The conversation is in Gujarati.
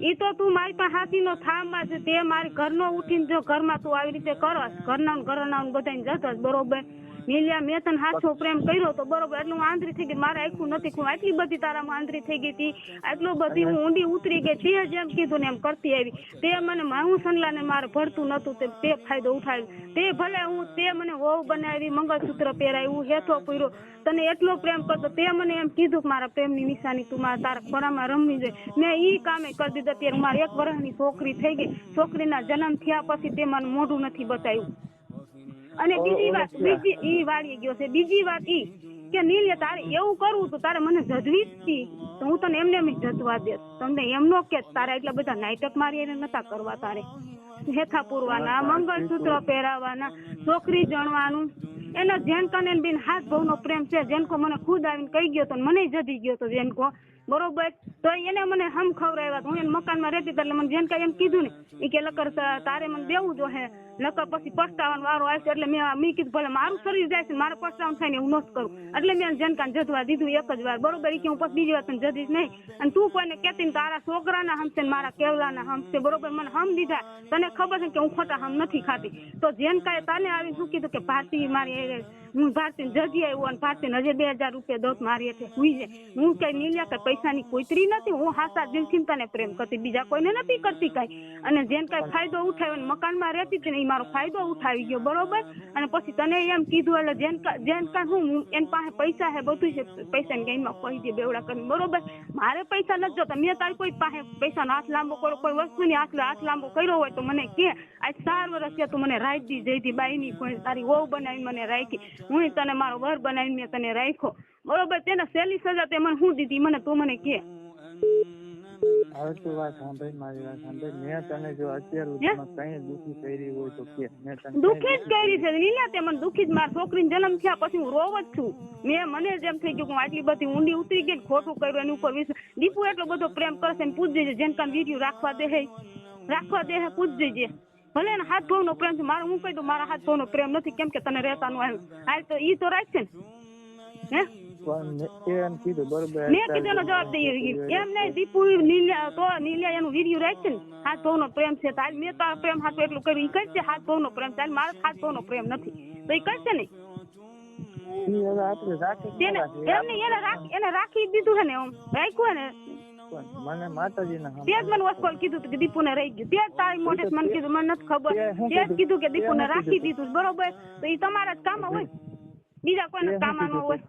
ઈ તો તું મારી પાસે હાથીનો થાંભા છે તે મારી ઘરનો ઉઠીને જો ઘરમાં તું આવી રીતે કરસ ઘરના બધાને જતો બરોબર નીલિયા મેં તને હાથો પ્રેમ કર્યો તો બરોબર એટલું આંધળી થઈ ગઈ મારે આખું નથી ખું આટલી બધી તારામાં આંધળી થઈ ગઈ હતી આટલું બધી હું ઊંડી ઉતરી ગઈ તે જેમ કીધું ને એમ કરતી આવી તે મને હું સનલાને મારે ભરતું નતું તે ફાયદો ઉઠાવ્યો તે ભલે હું તે મને વહુ બનાવી મંગળસૂત્ર પહેરાવ્યું હેઠો પૂર્યો તને એટલો પ્રેમ કરતો તે મને એમ કીધું કે મારા પ્રેમની નિશાની તું મારા તારા ખોરામાં રમવી જોઈએ મેં ઈ કામે કરી દીધું અત્યારે મારી 1 વર્ષની છોકરી થઈ ગઈ છોકરીના જન્મ થયા પછી તે મને મોઢું નથી બતાવ્યું અને બીજી વાત ઈ વાળી ગયો છે બીજી વાત ઈ કે નીલે તારે એવું કરવું તો તારે મને જજવી જ હતી તો હું તને એમને એમ જજવા દે તમને એમ નો કે તારે એટલા બધા નાટક મારી એને નતા કરવા તારે હેથા પૂરવાના મંગળસૂત્ર પહેરાવાના છોકરી જણવાનું એના જેનકાને બેન હાથ ભાવનો પ્રેમ છે જેનકો મને ખુદ આવીને કહી ગયો તો મને જજી ગયો તો જેનકો બરોબર તો એને મને હમ ખવડાવ્યા હું એને મકાનમાં રહેતી એટલે મને જેનકા એમ કીધું ને એ કે લકર તારે મને દેવું જો હે નકર પછી પસ્તાવાનો વારો આવશે એટલે મેં કીધું ભલે મારું શરીર જાય છે મારે પસ્તાવાનું થાય ને હું ન કરું એટલે મેં જેનકાને જજવા દીધું 1 જ વાર બરોબર એ કે હું પછી બીજી વાર તને જજીશ નહીં અને તું કોઈને કહેતી ને તારા છોકરાના હમશે ને મારા કેવલાના હમશે બરોબર મને હમ દીધા તને ખબર છે કે હું ખોટા હમ નથી ખાતી તો જેનકાએ તને આવી શું કીધું કે ભારતી મારી હું ભારતી જજી આવ્યો અને ભારતી હજી 2000 રૂપિયા દોત મારી એટલે હુઈ જાય હું કઈ નીલ્યા કે પૈસાની કોઈતરી નથી હું હાસા દિલથી તને પ્રેમ કરતી બીજા કોઈને નથી કરતી કઈ અને જેને કઈ ફાયદો ઉઠાવ્યો મકાનમાં રહેતી હતી ને એ મારો ફાયદો ઉઠાવી ગયો બરોબર અને પછી તને એમ કીધું એટલે જેન હું એની પાસે પૈસા હે બધું છે પૈસા ને એમાં કહી દે બેવડા કરીને બરોબર મારે પૈસા નથી જોતા મેં તારી કોઈ પાસે પૈસાનો હાથ લાંબો કરો કોઈ વસ્તુની હાથ લાંબો કર્યો હોય તો મને કે આજ 4 વર્ષ થયા તું મને રાખી જઈતી બાઈની કોઈ તારી વહુ બનાવી મને રાખી હું તને મારો વર બનાવીને મેં તને રાખ્યો બરોબર તેને સહેલી સજા તે મને શું દીધી મને તું મને કે હવે તું વાત સાંભળ મારી વાત સાંભળ મેં તને જો અત્યારે કઈ દુખી કરી હોય તો કે મેં તને દુખી જ કરી છે નીલા તે મને દુખી જ મારા છોકરીને જન્મ થયા પછી હું રોવ જ છું મને જેમ થઈ ગયું હું આટલી બધી ઊંડી ઉતરી ગઈ ખોટું કર્યું એની ઉપર દીપુ એટલો બધો પ્રેમ કરશે ને પૂછ જજે જેન કામ વિડીયો રાખવા દે હે પૂછ જજે ભલે ને હાથ ભાવનો પ્રેમ છે મારે હું કહી દઉં મારા હાથ ભાવનો પ્રેમ નથી કેમ કે તને રહેતાનું આવ્યું હાલ તો ઈ તો રાખશે ને હે એમ કીધું બરોબર મેં કીધું એનો જવાબ દઈ એમ નહીં દીપુ નીલિયા એનું વિડીયો રાખશે ને હાથ ભાવનો પ્રેમ છે તાર મેં તારા પ્રેમ હાથ એટલું કર્યું ઈ કરશે હાથ ભાવનો પ્રેમ તાર મારો હાથ ભાવનો પ્રેમ નથી તો ઈ કરશે ને એને રાખી દીધું છે ને એમ રાખ્યું ને મને માતાજીના તે જ મને વસ્કોલ કીધું કે દીપુને રહી ગયું તે જ તારી મોઢે મને કીધું મને નથી ખબર તે જ કીધું કે દીપુને રાખી દીધું બરોબર તો એ તમારા જ કામ હોય બીજા કોઈને કામ ન હોય